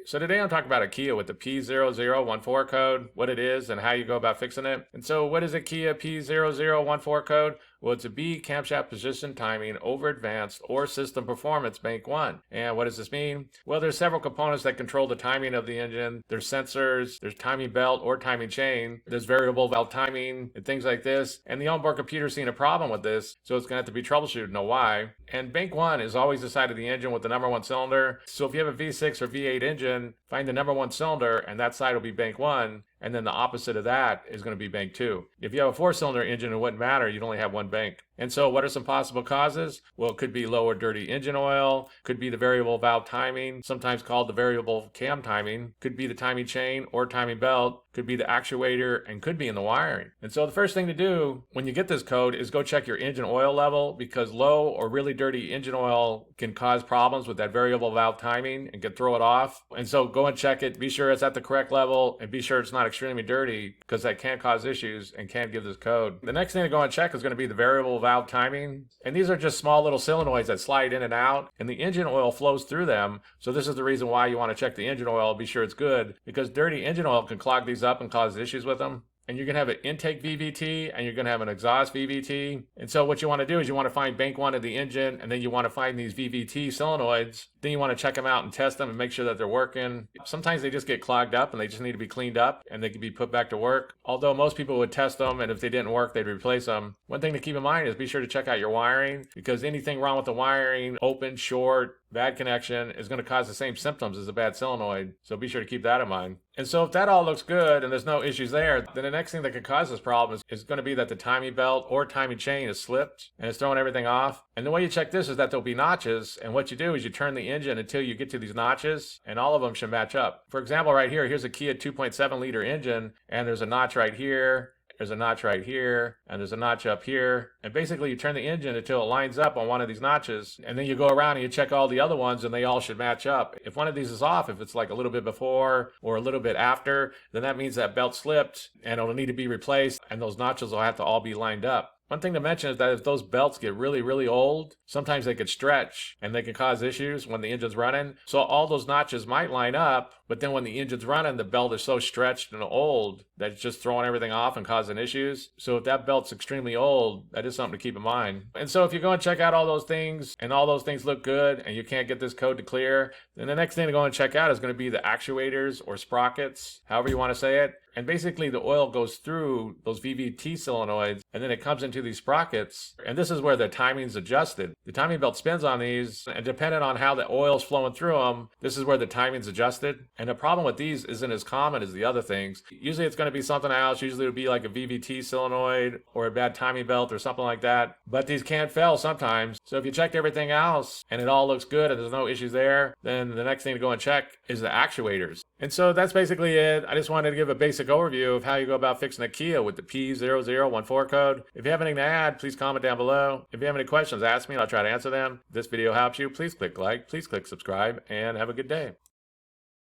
So today I'm talking about a Kia with the P0014 code, what it is and how you go about fixing it. And so what is a Kia P0014 code? Well, it's a B camshaft position timing over advanced or system performance bank 1. And what does this mean? Well, there's several components that control the timing of the engine. There's sensors, there's timing belt or timing chain, there's variable valve timing and things like this. And the onboard computer's seeing a problem with this, so it's going to have to be troubleshooted. Know why? And bank 1 is always the side of the engine with the number 1 cylinder. So if you have a V6 or V8 engine, find the number 1 cylinder and that side will be bank 1. And then the opposite of that is going to be bank 2. If you have a 4-cylinder engine, it wouldn't matter. You'd only have one bank. And so what are some possible causes? Well, it could be low or dirty engine oil, could be the variable valve timing, sometimes called the variable cam timing, could be the timing chain or timing belt, could be the actuator, and could be in the wiring. And so the first thing to do when you get this code is go check your engine oil level, because low or really dirty engine oil can cause problems with that variable valve timing and can throw it off. And so go and check it, be sure it's at the correct level, and be sure it's not extremely dirty, because that can cause issues and can give this code. The next thing to go and check is going to be the variable valve timing. And these are just small little solenoids that slide in and out, and the engine oil flows through them. So this is the reason why you want to check the engine oil, be sure it's good, because dirty engine oil can clog these up and cause issues with them. And you're going to have an intake VVT and you're going to have an exhaust VVT. And so what you want to do is you want to find bank 1 of the engine, and then you want to find these VVT solenoids. Then you want to check them out and test them and make sure that they're working. Sometimes they just get clogged up and they just need to be cleaned up and they can be put back to work. Although most people would test them, and if they didn't work, they'd replace them. One thing to keep in mind is be sure to check out your wiring, because anything wrong with the wiring, open, short, bad connection, is going to cause the same symptoms as a bad solenoid. So be sure to keep that in mind. And so if that all looks good and there's no issues there, then the next thing that could cause this problem is going to be that the timing belt or timing chain is slipped and it's throwing everything off. And the way you check this is that there'll be notches, and what you do is you turn the engine until you get to these notches, and all of them should match up. For example, right here, here's a Kia 2.7 liter engine, and there's a notch right here, there's a notch right here, and there's a notch up here. And basically you turn the engine until it lines up on one of these notches, and then you go around and you check all the other ones, and they all should match up. If one of these is off, if it's like a little bit before or a little bit after, then that means that belt slipped and it'll need to be replaced, and those notches will have to all be lined up. One thing to mention is that if those belts get really, really old, sometimes they could stretch and they can cause issues when the engine's running. So all those notches might line up, but then when the engine's running, the belt is so stretched and old that it's just throwing everything off and causing issues. So if that belt's extremely old, that is something to keep in mind. And so if you go and check out all those things and all those things look good and you can't get this code to clear, then the next thing to go and check out is going to be the actuators or sprockets, however you want to say it. And basically the oil goes through those VVT solenoids and then it comes into these sprockets. And this is where the timing's adjusted. The timing belt spins on these, and depending on how the oil's flowing through them, this is where the timing's adjusted. And the problem with these isn't as common as the other things. Usually it's going to be something else. Usually it'll be like a VVT solenoid or a bad timing belt or something like that. But these can fail sometimes. So if you checked everything else and it all looks good and there's no issues there, then the next thing to go and check is the actuators. And so that's basically it. I just wanted to give a basic overview of how you go about fixing a Kia with the P0014 code. If you have anything to add, please comment down below. If you have any questions, ask me and I'll try to answer them. If this video helps you, please click like, please click subscribe, and have a good day.